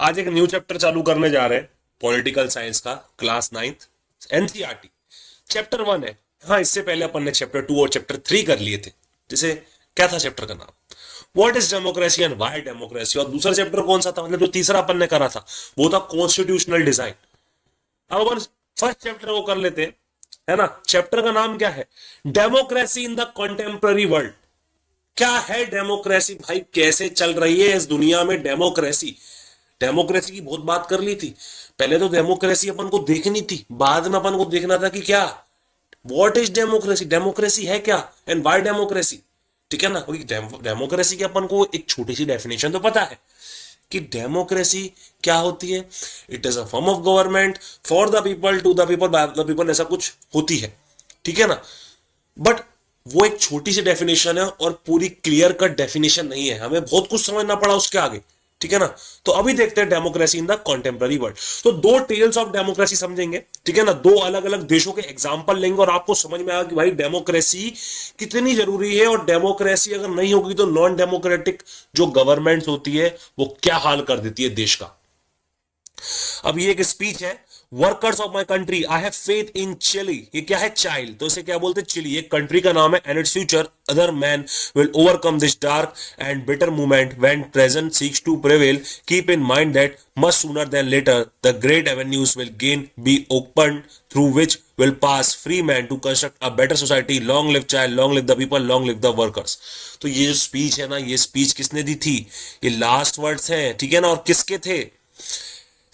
आज एक new chapter चालू करने जा रहे हैं पॉलिटिकल साइंस का, क्लास 9th एनसीईआरटी। चैप्टर 1 है। हाँ, इससे पहले अपन ने चैप्टर 2 और चैप्टर 3 कर लिए थे। जैसे क्या था चैप्टर का नाम, what is democracy and why democracy. और दूसरा चैप्टर कौन सा था, मतलब जो तीसरा अपन ने करा था वो था कॉन्स्टिट्यूशनल डिजाइन। अब अपन फर्स्ट चैप्टर को कर लेते हैं, है ना। चैप्टर का नाम क्या है, democracy in the contemporary world. क्या है डेमोक्रेसी भाई, कैसे चल रही है इस दुनिया में डेमोक्रेसी। डेमोक्रेसी की बहुत बात कर ली थी। पहले तो डेमोक्रेसी अपन को देखनी थी, बाद में अपन को देखना था कि क्या व्हाट इज डेमोक्रेसी, डेमोक्रेसी है क्या एंड व्हाई डेमोक्रेसी। ठीक है ना। डेमोक्रेसी की अपन को एक छोटी सी डेफिनेशन तो पता है कि डेमोक्रेसी क्या होती है। It is a form of government for the people to the people by the people, ऐसा कुछ होती है। ठीक है ना। बट वो एक छोटी सी डेफिनेशन है और पूरी क्लियर कट डेफिनेशन नहीं है, हमें बहुत कुछ समझना पड़ा उसके आगे। ठीक है ना। तो अभी देखते हैं democracy in the contemporary world. तो दो टेल्स ऑफ डेमोक्रेसी समझेंगे। ठीक है ना। दो अलग अलग देशों के एग्जांपल लेंगे और आपको समझ में आएगा कि भाई डेमोक्रेसी कितनी जरूरी है, और डेमोक्रेसी अगर नहीं होगी तो नॉन डेमोक्रेटिक जो गवर्नमेंट होती है वो क्या हाल कर देती है देश का। अब ये एक स्पीच है, workers of my country I have faith in Chile. ये क्या है, चाइल्ड, तो इसे क्या बोलते हैं, चिली। एक कंट्री का नाम है and its future other man will overcome this dark and bitter movement when present seeks to prevail. Keep in mind that much sooner then later the great avenues will gain be open through which will pass free man to construct a better society. Long live child, long live the people, long live the workers. तो ये जो speech है ना, ये speech किसने दी थी, ये last words हैं। ठीक है ना। और किसके थे,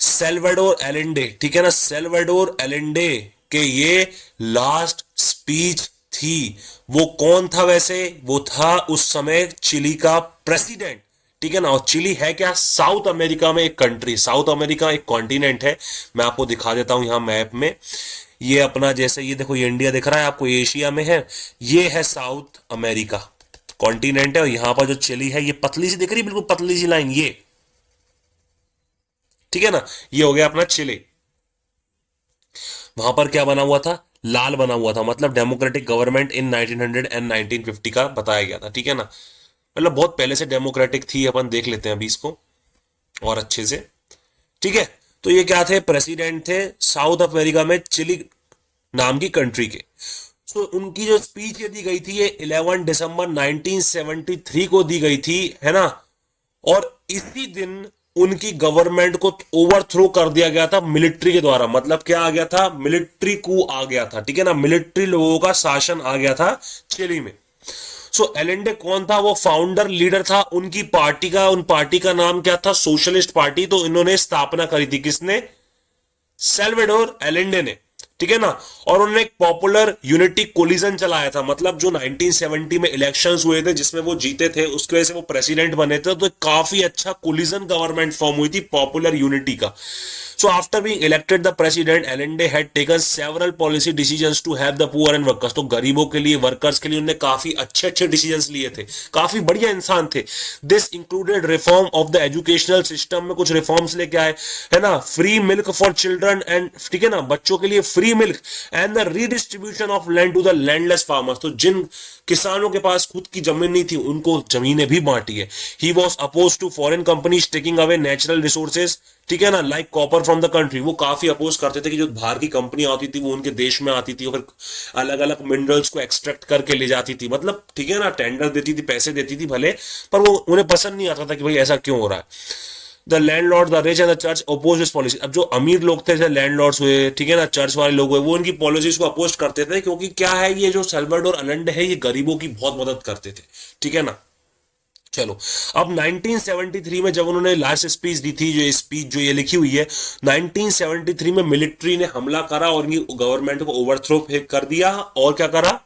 सेल्वाडोर एलेंडे। ठीक है ना। सेल्वाडोर एलेंडे के ये लास्ट स्पीच थी। वो कौन था वैसे, वो था उस समय चिली का प्रेसिडेंट। ठीक है ना। और चिली है क्या, साउथ अमेरिका में एक कंट्री। साउथ अमेरिका एक कॉन्टिनेंट है, मैं आपको दिखा देता हूं यहां मैप में। ये अपना जैसे ये देखो, ये इंडिया दिख रहा है आपको, एशिया में है। ये है साउथ अमेरिका कॉन्टिनेंट है, और यहां पर जो चिली है ये पतली सी दिख रही है, बिल्कुल पतली सी लाइन ये। ठीक है ना। ये हो गया अपना चिली। वहां पर क्या बना हुआ था, लाल बना हुआ था, मतलब डेमोक्रेटिक गवर्नमेंट इन 1900 एंड 1950 का बताया गया था। ठीक है ना। मतलब बहुत पहले से डेमोक्रेटिक थी। अपन देख लेते हैं अभी इसको और अच्छे से। ठीक है। तो ये क्या थे, प्रेसिडेंट थे साउथ अमेरिका में चिली नाम की कंट्री के। तो उनकी जो स्पीच ये दी गई थी ये 11 दिसंबर 1973 को दी गई थी, है ना। और इसी दिन उनकी गवर्नमेंट को ओवरथ्रो कर दिया गया था मिलिट्री के द्वारा। मतलब क्या आ गया था, मिलिट्री कू आ गया था। ठीक है ना। मिलिट्री लोगों का शासन आ गया था चिली में। सो एलेंडे कौन था, वो फाउंडर लीडर था उनकी पार्टी का। उन पार्टी का नाम क्या था, सोशलिस्ट पार्टी। तो इन्होंने स्थापना करी थी, किसने, सेल्वाडोर एलेंडे ने। ठीक है ना। और उन्होंने एक पॉपुलर यूनिटी कोलिजन चलाया था। मतलब जो 1970 में इलेक्शंस हुए थे जिसमें वो जीते थे, उसकी वजह से वो प्रेसिडेंट बने थे। तो काफी अच्छा कोलिजन गवर्नमेंट फॉर्म हुई थी पॉपुलर यूनिटी का। So after being elected the president, Allende had taken several policy decisions to help the poor and workers. तो गरीबों के लिए, वर्कर्स के लिए उन्होंने काफी अच्छे अच्छे डिसीजंस लिए थे। काफी बढ़िया इंसान थे। This included reform of the educational system, में कुछ रिफॉर्म्स लेके आए, है ना। Free milk for children and, ठीक है ना, बच्चों के लिए free milk and the redistribution of land to the landless farmers. तो जिन किसानों के पास खुद की जमीन नहीं थी उनको जमीनें भी बांटी है। He was oppose to foreign companies taking away natural resources. ठीक है ना, like copper from the country. वो काफी अपोज करते थे कि जो बाहर की कंपनियां आती थी वो उनके देश में आती थी और फिर अलग अलग मिनरल्स को एक्सट्रैक्ट करके ले जाती थी। मतलब ठीक है ना, टेंडर देती थी, पैसे देती थी भले, पर वो उन्हें पसंद नहीं आता था कि भाई ऐसा क्यों हो रहा है। The landlord, the rich and the church oppose this policy. अब जो अमीर लोग थे, जैसे लैंडलॉर्ड्स हुए, ठीक है ना, चर्च वाले लोग हुए, वो उनकी पॉलिसीज को अपोज करते थे। क्योंकि क्या है, ये जो सेल्वाडोर एलेंडे है ये गरीबों की बहुत मदद करते थे। ठीक है ना। चलो, अब 1973 में जब उन्होंने लास्ट स्पीच दी थी, जो स्पीच जो ये लिखी हुई है, 1973 में मिलिट्री ने हमला करा और इनकी गवर्नमेंट को ओवरथ्रो कर दिया। और क्या करा,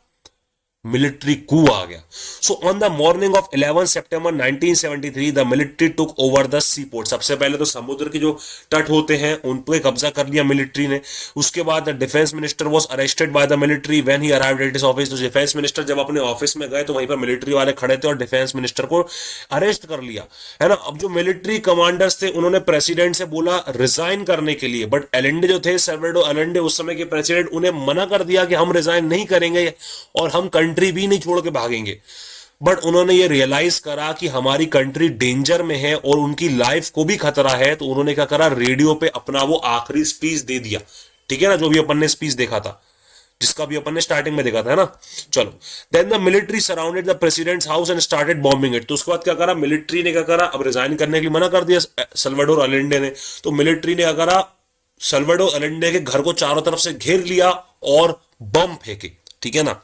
मिलिट्री कू आ गया। So on the morning of 11 September 1973 the military took over the seaport. सबसे पहले तो समुद्र के जो तट होते हैं उन पे कब्जा कर लिया मिलिट्री ने। उसके बाद the defence minister was arrested by the military when he arrived at his office. तो डिफेंस मिनिस्टर जब अपने ऑफिस में गए तो वहीं पर मिलिट्री वाले खड़े थे और डिफेंस मिनिस्टर को अरेस्ट कर लिया, है ना। अब जो मिलिट्री कमांडर्स थे उन्होंने प्रेसिडेंट से बोला रिजाइन करने के लिए, बट एलेंडे जो थे, सेल्वाडोर एलेंडे उस समय के प्रेसिडेंट, उन्हें मना कर दिया कि हम रिजाइन नहीं करेंगे और हम कंट्री भी नहीं छोड़ के भागेंगे। बट उन्होंने ये रियलाइज करा कि हमारी कंट्री डेंजर में है और उनकी लाइफ को भी खतरा है, तो उन्होंने क्या करा, रेडियो पे अपना वो आखिरी स्पीच दे दिया। ठीक है ना, जो भी अपन ने स्पीच देखा था, जिसका भी अपन ने स्टार्टिंग में देखा था, है ना। चलो, then the military surrounded the president's house and started bombing it. तो उसके बाद क्या करा, मिलिट्री ने क्या करा, अब रिजाइन करने के लिए मना कर दिया सल्वाडोर अलेंडे ने, तो मिलिट्री ने क्या करा, सल्वाडोर अलेंडे के घर को चारों तरफ से घेर लिया और बम फेंके। ठीक है ना।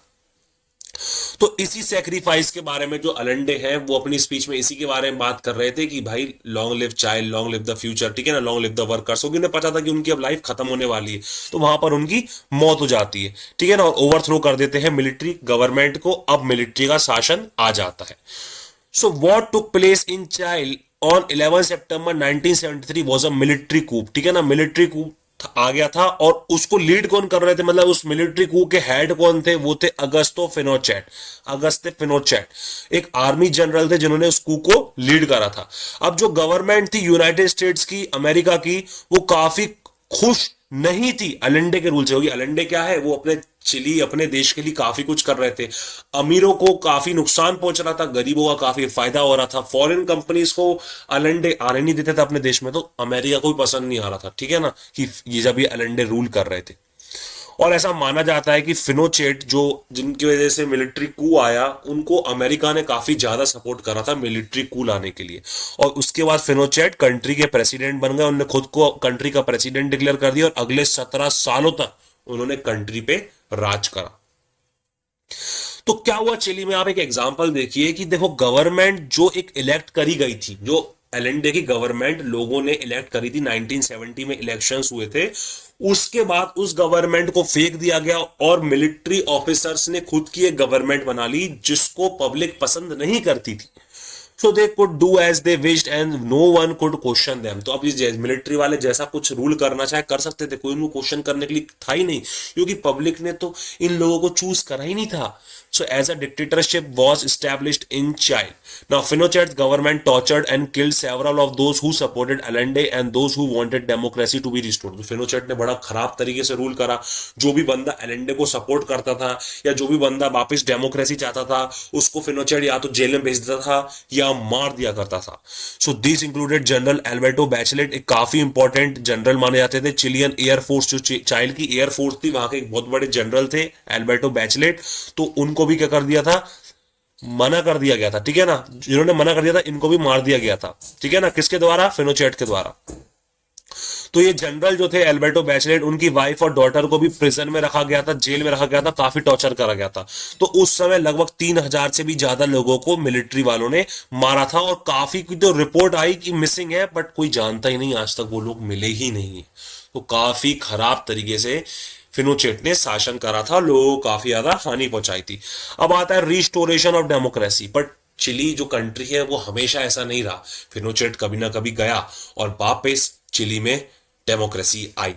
तो इसी सेक्रीफाइस के बारे में जो अलेंडे हैं वो अपनी स्पीच में इसी के बारे में बात कर रहे थे कि भाई long live child, long live the future, ठीक है ना, लॉन्ग लिव द वर्कर्स। क्योंकि उन्हें पता था कि उनकी अब लाइफ खत्म होने वाली है, तो वहां पर उनकी मौत हो जाती है। ठीक है ना, और ओवरथ्रो कर देते हैं मिलिट्री गवर्नमेंट को, अब मिलिट्री का शासन आ जाता है। So what took place in Chile on 11 September 1973 was a military coup. ठीक है ना, मिलिट्री कूप आ गया था, और उसको लीड कौन कर रहे थे, मतलब उस मिलिट्री कू के हेड कौन थे, वो थे अगस्तो फिनोचेट। अगस्ते फिनोचेट एक आर्मी जनरल थे जिन्होंने उस कू को लीड करा था। अब जो गवर्नमेंट थी यूनाइटेड स्टेट्स की, अमेरिका की, वो काफी खुश नहीं थी अलेंडे के रूल से। होगी अलेंडे क्या है, वो अपने चिली, अपने देश के लिए काफी कुछ कर रहे थे, अमीरों को काफी नुकसान पहुंच रहा था, गरीबों का काफी फायदा हो रहा था, फॉरेन कंपनीज को अलेंडे आने नहीं देते थे अपने देश में, तो अमेरिका को भी पसंद नहीं आ रहा था। ठीक है ना, कि ये जब ये अलेंडे रूल कर रहे थे। और ऐसा माना जाता है कि फिनोचेट, जो जिनकी वजह से मिलिट्री कू आया, उनको अमेरिका ने काफी ज्यादा सपोर्ट करा था मिलिट्री कू लाने के लिए। और उसके बाद फिनोचेट कंट्री के प्रेसिडेंट बन गए, उन्होंने खुद को कंट्री का प्रेसिडेंट डिक्लेयर कर दिया, और अगले 17 सालों तक उन्होंने कंट्री पे राज करा। तो क्या हुआ चिली में, आप एक एग्जांपल देखिए कि देखो गवर्नमेंट जो एक इलेक्ट करी गई थी, जो एलेंडे की गवर्नमेंट लोगों ने इलेक्ट करी थी, 1970 में इलेक्शंस हुए थे, उसके बाद उस गवर्नमेंट को फेंक दिया गया और मिलिट्री ऑफिसर्स ने खुद की एक गवर्नमेंट बना ली जिसको पब्लिक पसंद नहीं करती थी। So they could do as they wished and no one could question them. तो अब ये मिलिट्री वाले जैसा कुछ रूल करना चाहे कर सकते थे, कोई उनको क्वेश्चन करने के लिए था ही नहीं, क्योंकि पब्लिक ने तो इन लोगों को चूज करा ही नहीं था। So as a dictatorship was established in Chile. Now Pinochet's government tortured and killed several of those who supported Allende and those who wanted democracy to be restored. तो Pinochet ने बड़ा खराब तरीके से रूल करा। जो भी बंदा एलेंडे को सपोर्ट करता था या जो भी बंदा वापस डेमोक्रेसी चाहता था, उसको फिनोचेट या तो जेल में भेज देता था या मार दिया करता था। So this included general Alberto Bachelet, एक काफी इंपॉर्टेंट जनरल माने जाते थे। चिलियन एयरफोर्स, जो चाइल्ड की एयरफोर्स थी, वहां के एक बहुत बड़े जनरल थे एल्बर्टो बैचलेट, तो उनको भी क्या कर दिया था, मना कर दिया गया था। ठीक है ना, जिन्होंने मना कर दिया था इनको भी मार दिया गया था। ठीक है ना, किसके द्वारा, फिनोचेट के द्वारा। तो ये जनरल जो थे एल्बर्टो बैचलेट, उनकी वाइफ और डॉटर को भी प्रिजन में रखा गया था, जेल में रखा गया था, काफी टॉर्चर करा गया था। तो उस समय लगभग 3000 से भी ज्यादा लोगों को मिलिट्री वालों ने मारा था, और काफी की तो रिपोर्ट आई कि मिसिंग है, बट कोई जानता ही नहीं, आज तक वो लोग मिले ही नहीं। तो काफी खराब तरीके से फिनोचेट ने शासन करा था, लोगों को काफी ज्यादा हानि पहुंचाई थी। अब आता है restoration of democracy. But Chile जो कंट्री है वो हमेशा ऐसा नहीं रहा, फिनोचेट कभी ना कभी गया और वापस चिली में democracy I.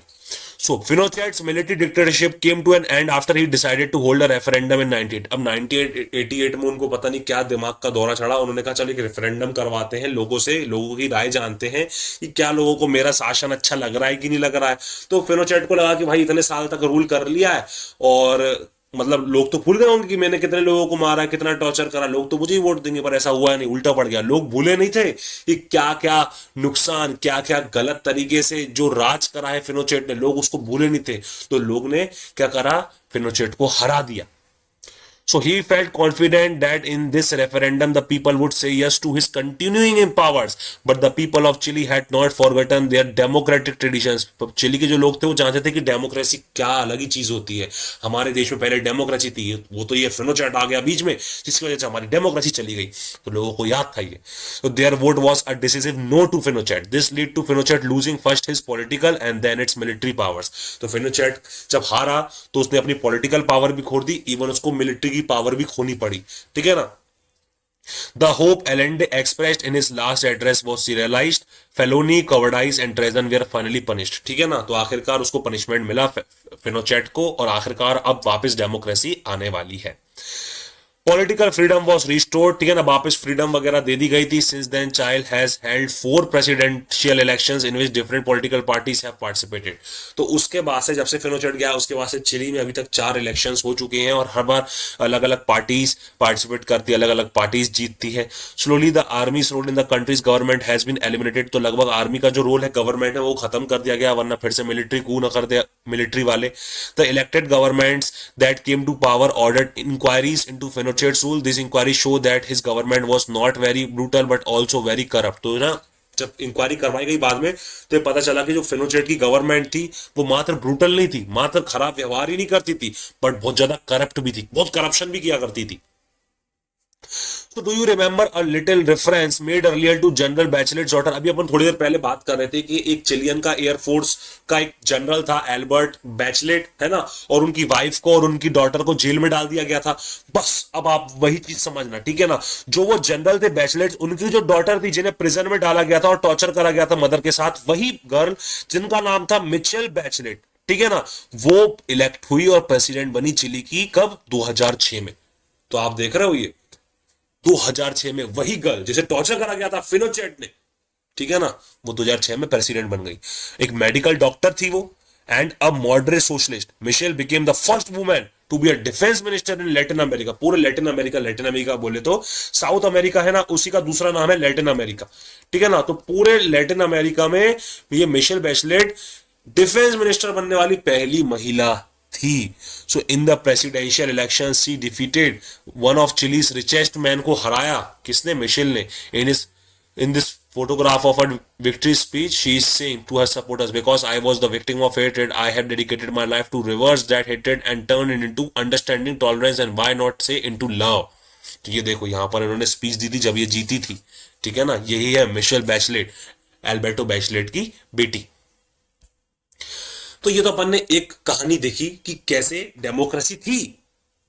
So Pinochet's military dictatorship came to an end after he decided to hold a referendum in 98। अब 1988 में उनको पता नहीं क्या दिमाग का दौरा चढ़ा, उन्होंने कहा चलो एक रेफरेंडम करवाते हैं, लोगों से, लोगों की राय जानते हैं कि क्या लोगों को मेरा शासन अच्छा लग रहा है कि नहीं लग रहा है। तो फिनोचेट को लगा कि भाई इतने साल तक रूल कर लिया है, और मतलब लोग तो भूल गए होंगे कि मैंने कितने लोगों को मारा, कितना टॉर्चर करा, लोग तो मुझे ही वोट देंगे, पर ऐसा हुआ नहीं, उल्टा पड़ गया। लोग भूले नहीं थे कि क्या क्या नुकसान, क्या क्या गलत तरीके से जो राज करा है फिनोचेट ने, लोग उसको भूले नहीं थे। तो लोग ने क्या करा, फिनोचेट को हरा दिया। So he felt confident that in this referendum the people would say yes to his continuing in powers, but the people of Chile had not forgotten their democratic traditions। Chile के जो लोग थे वो जानते थे कि डेमोक्रेसी क्या अलग ही चीज होती है। हमारे देश में पहले डेमोक्रेसी थी, वो तो ये फिनोचेट आ गया बीच में, जिसकी वजह से हमारी डेमोक्रेसी चली गई। तो लोगों को याद था ये। So their vote was a decisive no to Pinochet। This led to Pinochet losing first his political and then its military powers। तो फिनोचेट जब हारा तो उसने अपनी पॉलिटिकल पावर भी खो दी, इवन उसको मिलिट्री पावर भी खोनी पड़ी। ठीक है ना। The hope Allende expressed in his last address was serialized, felony, cowardice and treason were finally punished। ठीक है ना, तो आखिरकार उसको पनिशमेंट मिला फिनोचेट को, और आखिरकार अब वापस डेमोक्रेसी आने वाली है। पॉलिटिकल फ्रीडम वॉज रिस्टोर्ड, ठीक है ना, वापस फ्रीडम वगैरह दे दी गई थी. Since then child has held 4 presidential elections in which different political parties have participated. तो उसके बाद से, जब से फिनोचेट गया, उसके बाद से चिली में अभी तक 4 इलेक्शंस हो चुके हैं और हर बार अलग अलग पार्टीज पार्टिसिपेट करती है, अलग अलग पार्टीज जीतती है. Slowly the army's role in the country's government has been eliminated. तो लगभग आर्मी का जो रोल है गवर्नमेंट है वो खत्म कर दिया गया, वरना फिर से मिलिट्री कू न कर दिया मिलिट्री वाले. The elected governments that came to power ordered inquiries into Pinochet's rule. This inquiry show that his government was not very brutal but also very corrupt. तो ना जब इंक्वायरी करवाई गई बाद में तो ये पता चला कि जो फिनोचेट की गवर्नमेंट थी वो मात्र ब्रूटल नहीं थी, मात्र खराब व्यवहार ही नहीं करती थी, बट बहुत ज्यादा करप्ट भी थी, बहुत करप्शन भी किया करती थी. So do you remember a little reference made earlier to general Bachelet's daughter? अभी अपन थोड़ी देर पहले बात कर रहे थे कि एक चिलियन का एयरफोर्स का एक जनरल था एल्बर्ट बैचलेट, है ना, और उनकी वाइफ को और उनकी डॉटर को जेल में डाल दिया गया था. बस अब आप वही चीज समझना, ठीक है ना. जो वो जनरल थे बैचलेट, उनकी जो डॉटर थी जिन्हें प्रिजन में डाला गया था और टॉर्चर करा गया था मदर के साथ, वही गर्ल जिनका नाम था मिचेल बैचलेट, ठीक है ना, वो इलेक्ट हुई और प्रेसिडेंट बनी चिली की. कब? 2006 में. तो आप देख रहे हो ये 2006 में वही गर्ल जिसे टॉर्चर करा गया था फिनोचेट ने, ठीक है ना, वो 2006 में प्रेसिडेंट बन गई. एक मेडिकल डॉक्टर थी वो and a moderate socialist. Michelle became the first women to be a defence minister in Latin America. पूरे लैटिन अमेरिका, लैटिन अमेरिका बोले तो साउथ अमेरिका है ना, उसी का दूसरा नाम है लैटिन अमेरिका, ठीक है ना. तो पूरे लैटिन अमेरिका में ये मिशेल बैचलेट डिफेंस मिनिस्टर बनने वाली पहली महिला थी. So in the presidential election she defeated one of Chile's richest man को हराया. किसने? मिशेल ने. In this photograph of her victory speech she is saying to her supporters, because I was the victim of hatred, I have dedicated my life to reverse that hatred and turn it into understanding, tolerance and why not say into love. तो ये देखो यहां पर इन्होंने speech दी थी जब ये जीती थी, ठीक है ना. यही है मिशेल बैचलेट, एल्बर्टो बैचलेट की बेटी. तो ये तो अपन ने एक कहानी देखी कि कैसे डेमोक्रेसी थी,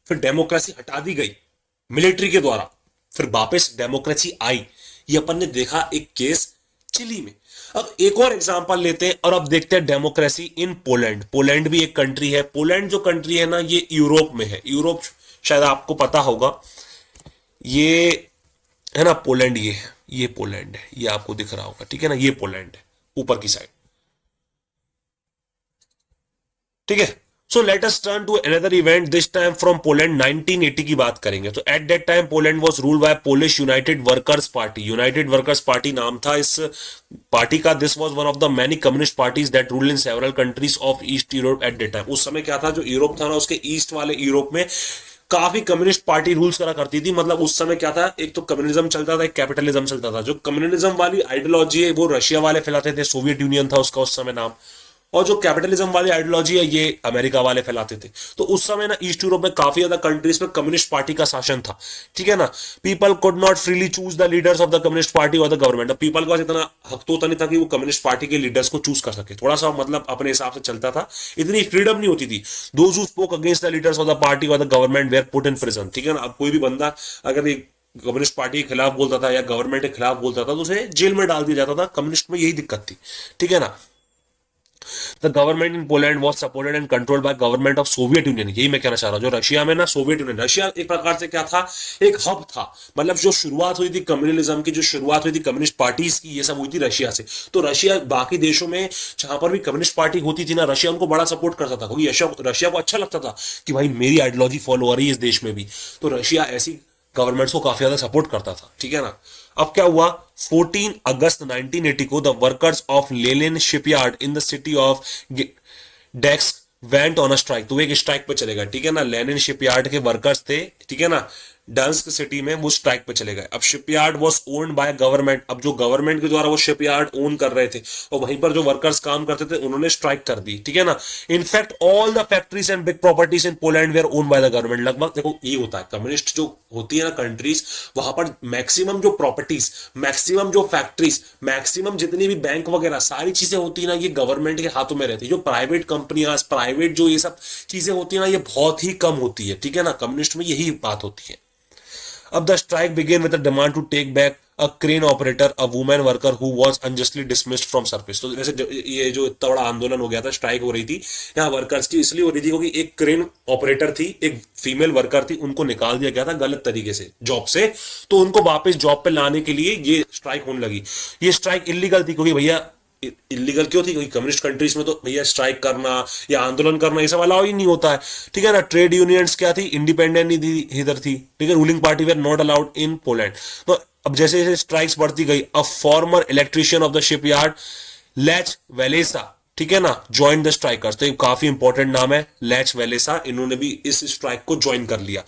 फिर डेमोक्रेसी हटा दी गई मिलिट्री के द्वारा, फिर वापस डेमोक्रेसी आई. ये अपन ने देखा एक केस चिली में. अब एक और एग्जांपल लेते हैं और अब देखते हैं डेमोक्रेसी इन पोलैंड. पोलैंड भी एक कंट्री है. पोलैंड जो कंट्री है ना, ये यूरोप में है. यूरोप शायद आपको पता होगा, ये है ना पोलैंड, ये है, ये पोलैंड है, ये आपको दिख रहा होगा, ठीक है ना, ये पोलैंड है ऊपर की साइड, ठीक है. So let us turn to another event, this time from Poland. 1980 की बात करेंगे. तो at that time Poland was ruled by Polish United Workers Party. United Workers Party नाम था इस पार्टी का. This was one of the many communist parties that ruled in several countries of East Europe at that time. उस समय क्या था, जो Europe था ना, उसके ईस्ट वाले यूरोप में काफी कम्युनिस्ट पार्टी रूल्स करा करती थी. मतलब उस समय क्या था, एक तो कम्युनिज्म चलता था, एक कैपिटलिज्म चलता था. जो कम्युनिज्म वाली आइडियोलॉजी है वो रशिया वाले फैलाते थे, सोवियत यूनियन था उसका उस समय नाम, और जो कैपिटलिज्म वाली आइडियोलॉजी है ये अमेरिका वाले फैलाते थे. तो उस समय ना ईस्ट यूरोप में काफी ज्यादा कंट्रीज में कम्युनिस्ट पार्टी का शासन था, ठीक है ना. People could not freely choose the leaders of the communist party और द गवर्नमेंट. पीपल का इतना हक तो नहीं था कि वो कम्युनिस्ट पार्टी के लीडर्स को चूज कर सके. थोड़ा सा मतलब अपने हिसाब से चलता था, इतनी फ्रीडम नहीं होती थी. Those who spoke against the leaders of the party और the government were put in prison, ठीक है ना. अब कोई भी बंदा अगर कम्युनिस्ट पार्टी के खिलाफ बोलता था या गवर्नमेंट के खिलाफ बोलता था तो उसे जेल में डाल दिया जाता था. कम्युनिस्ट में यही दिक्कत थी, ठीक है ना. The government in Poland was supported and controlled by government of Soviet Union. यही मैं कहना चाह रहा हूं. जो रशिया में ना सोवियत यूनियन, रशिया एक प्रकार से क्या था, एक हब था. मतलब जो शुरुआत हुई थी कम्युनलिज्म की, जो शुरुआत हुई थी कम्युनिस्ट पार्टीज की, ये सब हुई थी रशिया से. तो रशिया बाकी देशों में जहां पर भी कम्युनिस्ट पार्टी होती थी ना, रशिया उनको बड़ा सपोर्ट करता था, क्योंकि रशिया को अच्छा लगता था कि भाई मेरी आइडियोलॉजी फॉलो हो रही है इस देश में भी. तो रशिया ऐसी गवर्नमेंट्स को काफी ज्यादा सपोर्ट करता था, ठीक है ना. अब क्या हुआ, 14 अगस्त 1980 को the workers of Lenin shipyard in the city of desk went on a strike. तो एक स्ट्राइक पे चले गए, ठीक है ना. लेनिन शिपयार्ड के वर्कर्स थे, ठीक है ना, डंस्क सिटी में, वो स्ट्राइक पे चले गए. अब shipyard was owned by government. अब जो गवर्नमेंट के द्वारा वो शिपयार्ड ओन कर रहे थे और वहीं पर जो वर्कर्स काम करते थे उन्होंने स्ट्राइक कर दी, ठीक है ना. In fact all the factories and big properties in Poland were owned by the government. लगभग देखो ये होता है, कम्युनिस्ट जो होती है ना कंट्रीज, वहां पर मैक्सिमम जो प्रॉपर्टीज, मैक्सिमम जो फैक्ट्रीज, मैक्सिमम जितनी भी बैंक वगैरह सारी चीजें होती है ना, ये गवर्नमेंट के हाथों में रहती है. जो प्राइवेट कंपनियां, प्राइवेट जो ये सब चीजें होती है ना, ये बहुत ही कम होती है, ठीक है ना. कम्युनिस्ट में यही बात होती है. अब the strike began with the demand to take back a crane operator, a women worker who was unjustly dismissed from service. तो जैसे ये जो इतना बड़ा आंदोलन हो गया था, स्ट्राइक हो रही थी यहाँ वर्कर्स की, इसलिए हो रही थी क्योंकि एक क्रेन ऑपरेटर थी, एक फीमेल वर्कर थी, उनको निकाल दिया गया था गलत तरीके से जॉब से, तो उनको वापस जॉब पे लाने के लिए ये स्ट्राइक होने लगी। ये स्ट्राइक इलीगल थी क्योंकि भैया, इलीगल क्यों थी? क्योंकि कम्युनिस्ट कंट्रीज में तो भैया स्ट्राइक करना या आंदोलन करना ये सब अलाउ ही नहीं होता है, ठीक है ना। ट्रेड यूनियंस क्या थी? इंडिपेंडेंट नहीं थी, इधर थी, ठीक है। Ruling party were not allowed in Poland. तो अब जैसे जैसे स्ट्राइक्स बढ़ती गई, a former electrician of the shipyard Lech Walesa, ठीक है ना, ज्वाइन द स्ट्राइकर्स। तो ये काफी इंपॉर्टेंट नाम है, लैच वेलेसा, इन्होंने भी इस स्ट्राइक को ज्वाइन कर लिया।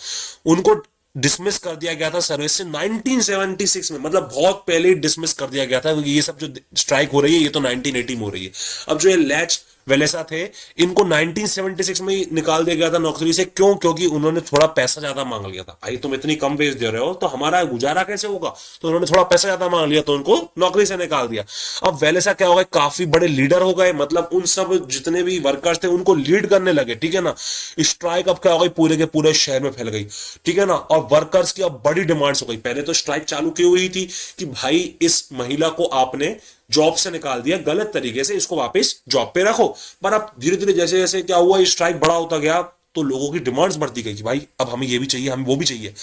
उनको डिसमिस कर दिया गया था सर्विस से 1976 में, मतलब बहुत पहले ही डिसमिस कर दिया गया था, क्योंकि ये सब जो स्ट्राइक हो रही है ये तो 1980 में हो रही है। अब जो ये लैच वेलेसा थे, इनको 1976 में ही निकाल दिया गया था नौकरी से। क्यों? क्योंकि उन्होंने थोड़ा पैसा ज्यादा मांग लिया था। भाई तुम इतनी कम वेज दे रहे हो तो हमारा गुजारा कैसे होगा? तो उन्होंने थोड़ा पैसा ज्यादा मांग लिया तो उनको नौकरी से निकाल दिया। अब वेलेसा क्या हो गए? काफी बड़े लीडर हो गए, मतलब उन सब जितने भी वर्कर्स थे उनको लीड करने लगे, ठीक है ना। स्ट्राइक अब क्या हो गई? पूरे के पूरे शहर में फैल गई, ठीक है ना। और वर्कर्स की अब बड़ी डिमांड्स हो गई। पहले तो स्ट्राइक चालू की हुई थी कि भाई इस महिला को आपने जॉब से निकाल दिया गलत तरीके से, इसको वापस जॉब पे रखो। पर अब धीरे धीरे जैसे जैसे क्या हुआ, स्ट्राइक बड़ा होता गया तो लोगों की डिमांड्स बढ़ती गई कि भाई अब हमें ये भी चाहिए, हमें वो भी चाहिए।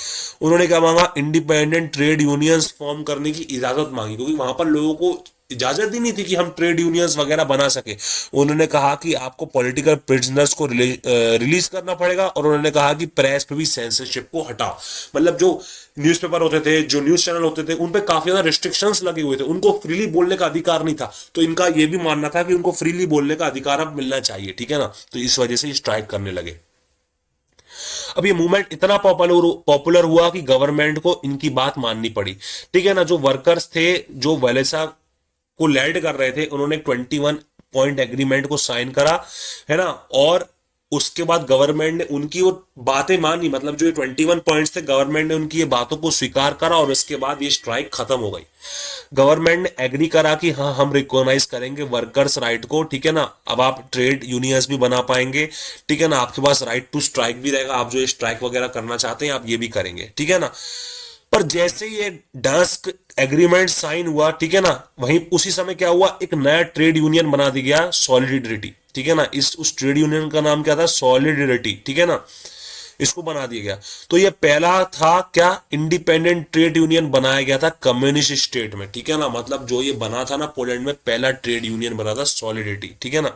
उन्होंने क्या मांगा? इंडिपेंडेंट ट्रेड यूनियंस फॉर्म करने की इजाजत मांगी, क्योंकि वहां पर लोगों को इजाजत ही नहीं थी कि हम ट्रेड यूनियंस वगैरह बना सके। उन्होंने कहा कि आपको पॉलिटिकल प्रिजनर्स को रिलीज करना पड़ेगा, और उन्होंने कहा कि प्रेस पे भी सेंसरशिप को हटाओ। मतलब जो न्यूज़पेपर होते थे, जो न्यूज चैनल होते थे, उन पे काफी ज्यादा रिस्ट्रिक्शंस लगे हुए थे, उनको फ्रीली बोलने का अधिकार नहीं था। तो इनका ये भी मानना था कि उनको फ्रीली बोलने का अधिकार अब मिलना चाहिए, ठीक है ना। तो इस वजह से स्ट्राइक करने लगे। अब ये मूवमेंट इतना पॉपुलर हुआ कि गवर्नमेंट को इनकी बात माननी पड़ी, ठीक है ना। जो वर्कर्स थे जो वेलेसा को लीड कर रहे थे, उन्होंने 21 पॉइंट एग्रीमेंट को साइन करा, है ना। और उसके बाद गवर्नमेंट ने उनकी वो बातें मानी, मतलब जो 21 पॉइंट्स थे, गवर्नमेंट ने उनकी ये बातों को स्वीकार करा, और उसके बाद ये स्ट्राइक खत्म हो गई। गवर्नमेंट ने एग्री करा कि हाँ हम रिकॉग्नाइज करेंगे वर्कर्स राइट को, ठीक है ना। अब आप ट्रेड यूनियंस भी बना पाएंगे, ठीक है ना। आपके पास राइट टू स्ट्राइक भी रहेगा, आप जो स्ट्राइक वगैरह करना चाहते हैं आप ये भी करेंगे, ठीक है ना। पर जैसे ये डास्क एग्रीमेंट साइन हुआ, ठीक है ना, वहीं उसी समय क्या हुआ? एक नया ट्रेड यूनियन बना दिया गया, सॉलिडरिटी, ठीक है ना। इस उस ट्रेड यूनियन का नाम क्या था? सॉलिडरिटी, ठीक है ना। इसको बना दिया गया। तो ये पहला था क्या? इंडिपेंडेंट ट्रेड यूनियन बनाया गया था कम्युनिस्ट स्टेट में, ठीक है ना। मतलब जो ये बना था ना पोलैंड में, पहला ट्रेड यूनियन बना था सॉलिडरिटी, ठीक है ना।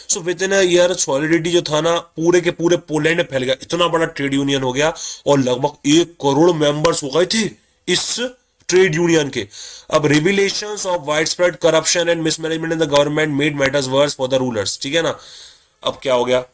So with in year solidity जो था ना पूरे के पूरे पोलैंड में फैल गया, इतना बड़ा ट्रेड यूनियन हो गया, और लगभग 1 करोड़ मेंबर्स हो गए थे इस ट्रेड यूनियन के। अब revelations of wide spread corruption and mismanagement in the government made matters worse for the rulers, ठीक है ना। अब क्या हो गया?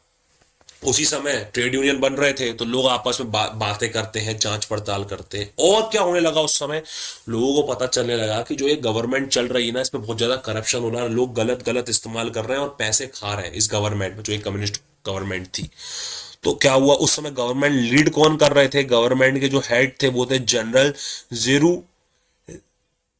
उसी समय ट्रेड यूनियन बन रहे थे तो लोग आपस में बातें करते हैं, जांच पड़ताल करते हैं, और क्या होने लगा उस समय? लोगों को पता चलने लगा कि जो ये गवर्नमेंट चल रही है ना, इसमें बहुत ज्यादा करप्शन हो रहा है, लोग गलत गलत इस्तेमाल कर रहे हैं और पैसे खा रहे हैं इस गवर्नमेंट में, जो एक कम्युनिस्ट गवर्नमेंट थी। तो क्या हुआ? उस समय गवर्नमेंट लीड कौन कर रहे थे? गवर्नमेंट के जो हेड थे वो थे जनरल जेरू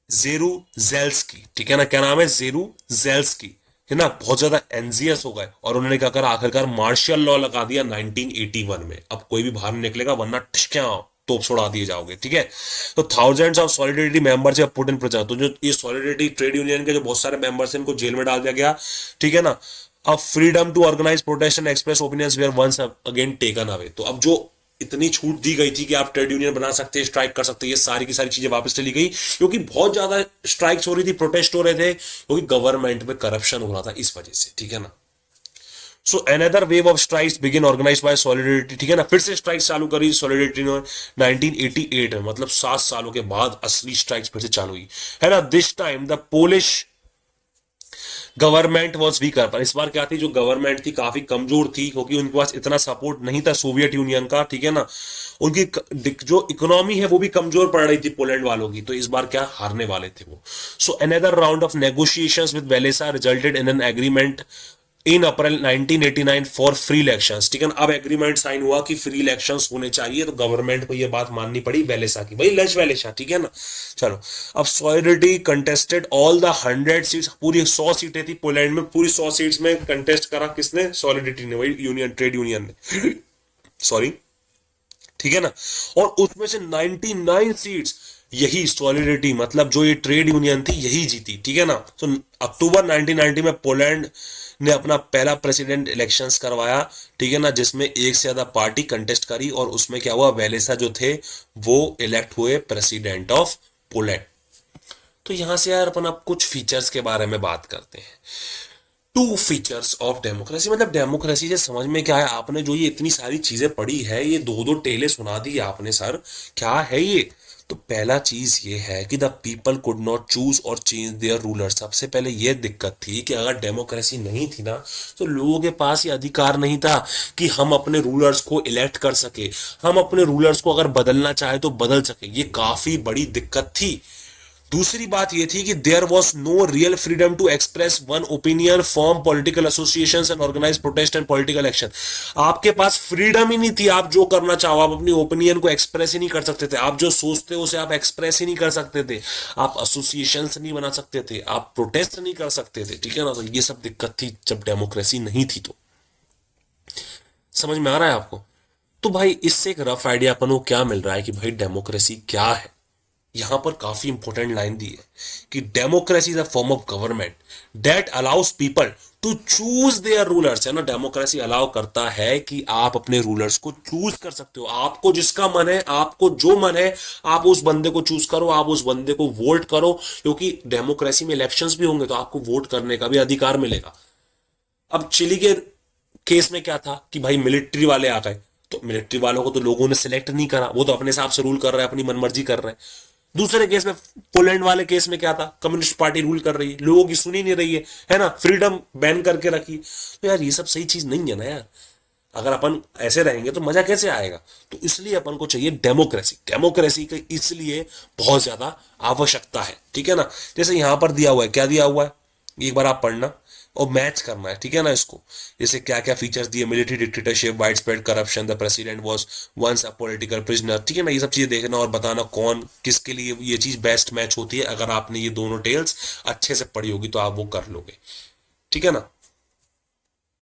जेरू जेल्सकी, ठीक है ना। क्या नाम है? जेरू जेल्सकी, है ना। बहुत ज्यादा एनजियस हो गए, और उन्होंने क्या करा? आखिरकार मार्शल लॉ लगा दिया 1981 में। अब कोई भी बाहर नहीं निकलेगा, वरना ठिशक्या तोप छोड़ा दिए जाओगे, ठीक है। तो थाउजेंड्स ऑफ सॉलिडरिटी मेंबर्स या पुट इन प्रिजन। तो जो ये सॉलिडरिटी ट्रेड यूनियन के जो बहुत सारे मेंबर्स हैं, इनको जेल में डाल दिया गया, ठीक है ना। अब freedom to organise protest and express opinions were once again taken away. तो अब जो इतनी छूट दी गई थी कि आप ट्रेड यूनियन बना सकते हैं, स्ट्राइक कर सकते हैं, ये सारी की सारी चीजें वापस चली गई, क्योंकि बहुत ज्यादा स्ट्राइक्स हो रही थी, प्रोटेस्ट हो रहे थे, क्योंकि गवर्नमेंट में करप्शन हो रहा था इस वजह से, ठीक है ना। So another wave of strikes begin organised by solidarity, ठीक है ना। फिर से स्ट्राइक्स चालू करी सॉलिडरिटी ने 1988 में, मतलब 7 सालों के बाद असली स्ट्राइक्स फिर से चालू हुई, है ना। This time the Polish government was weaker. पर इस बार क्या थी? जो गवर्नमेंट थी काफी कमजोर थी, क्योंकि उनके पास इतना सपोर्ट नहीं था सोवियत यूनियन का, ठीक है ना। उनकी जो इकोनॉमी है वो भी कमजोर पड़ रही थी पोलैंड वालों की, तो इस बार क्या हारने वाले थे वो। So another round of negotiations with Walesa resulted in an agreement in April 1989 for free elections, ठीक है ना। अब एग्रीमेंट साइन हुआ कि फ्री इलेक्शंस होने चाहिए, तो गवर्नमेंट को ये बात माननी पड़ी वेलेसा की, भाई लेच वेलेसा, ठीक है ना। चलो, अब solidarity contested all the 100 seats, पूरी 100 सीटें थी पोलैंड में, पूरी 100 सीट्स में कंटेस्ट करा किसने? सॉलिडरिटी ने, वही यूनियन ट्रेड यूनियन ने सॉरी। ठीक है ना। और उसमें से 99 सीट्स यही सॉलिडिटी, मतलब जो ये ट्रेड यूनियन थी, यही जीती, ठीक है ना। तो अक्टूबर 1990 में पोलैंड ने अपना पहला प्रेसिडेंट इलेक्शंस करवाया, ठीक है ना, जिसमें एक से ज्यादा पार्टी कंटेस्ट करी, और उसमें क्या हुआ, वेलेसा जो थे वो इलेक्ट हुए प्रेसिडेंट ऑफ पोलैंड। तो यहां से यार अपन अब कुछ फीचर्स के बारे में बात करते हैं। टू फीचर्स ऑफ डेमोक्रेसी, मतलब डेमोक्रेसी से समझ में क्या है, आपने जो ये इतनी सारी चीजें पढ़ी है, ये दो दो टेले सुना दी आपने सर, क्या है ये। तो पहला चीज ये है कि the people could not choose और चेंज देयर रूलर। सबसे पहले ये दिक्कत थी कि अगर डेमोक्रेसी नहीं थी ना, तो लोगों के पास ये अधिकार नहीं था कि हम अपने रूलर्स को इलेक्ट कर सके, हम अपने रूलर्स को अगर बदलना चाहे तो बदल सके। ये काफी बड़ी दिक्कत थी। दूसरी बात यह थी कि there was no real freedom to express one opinion, form political associations and organise protest and political action. आपके पास फ्रीडम ही नहीं थी, आप जो करना चाहो, आप अपनी ओपिनियन को एक्सप्रेस ही नहीं कर सकते थे, आप जो सोचते हो उसे आप एक्सप्रेस ही नहीं कर सकते थे, आप एसोसिएशन नहीं बना सकते थे, आप प्रोटेस्ट नहीं कर सकते थे, ठीक है ना। तो ये सब दिक्कत थी जब डेमोक्रेसी नहीं थी। तो समझ में आ रहा है आपको। तो भाई इससे एक रफ आइडिया अपन को क्या मिल रहा है कि भाई डेमोक्रेसी क्या है। यहां पर काफी इंपॉर्टेंट लाइन दी है कि democracy is a form of government that allows people to choose their rulers, है ना। डेमोक्रेसी अलाउ करता है कि आप अपने रूलर्स को चूज कर सकते हो, आपको जिसका मन है, आपको जो मन है, आप उस बंदे को चूज करो, आप उस बंदे को वोट करो, क्योंकि डेमोक्रेसी में इलेक्शंस भी होंगे तो आपको वोट करने का भी अधिकार मिलेगा। अब चिली के केस में क्या था कि भाई मिलिट्री वाले आ गए, तो मिलिट्री वालों को तो लोगों ने सिलेक्ट नहीं करा, वो तो अपने हिसाब से रूल कर रहे हैं, अपनी मनमर्जी कर रहे हैं। दूसरे केस में, पोलैंड वाले केस में क्या था, कम्युनिस्ट पार्टी रूल कर रही है, लोगों की सुनी नहीं रही है ना, फ्रीडम बैन करके रखी। तो यार ये सब सही चीज नहीं है ना यार। अगर अपन ऐसे रहेंगे तो मजा कैसे आएगा। तो इसलिए अपन को चाहिए डेमोक्रेसी। डेमोक्रेसी की इसलिए बहुत ज्यादा आवश्यकता है, ठीक है ना। जैसे यहां पर दिया हुआ है, क्या दिया हुआ है, एक बार आप पढ़ना और मैच करना है, ठीक है ना इसको। जैसे क्या क्या फीचर्स दिए, military dictatorship, wide spread corruption, the president was once a political prisoner, ठीक है ना। ये सब चीजें देखना और बताना कौन किसके लिए ये चीज बेस्ट मैच होती है। अगर आपने ये दोनों टेल्स अच्छे से पढ़ी होगी तो आप वो कर लोगे, ठीक है ना।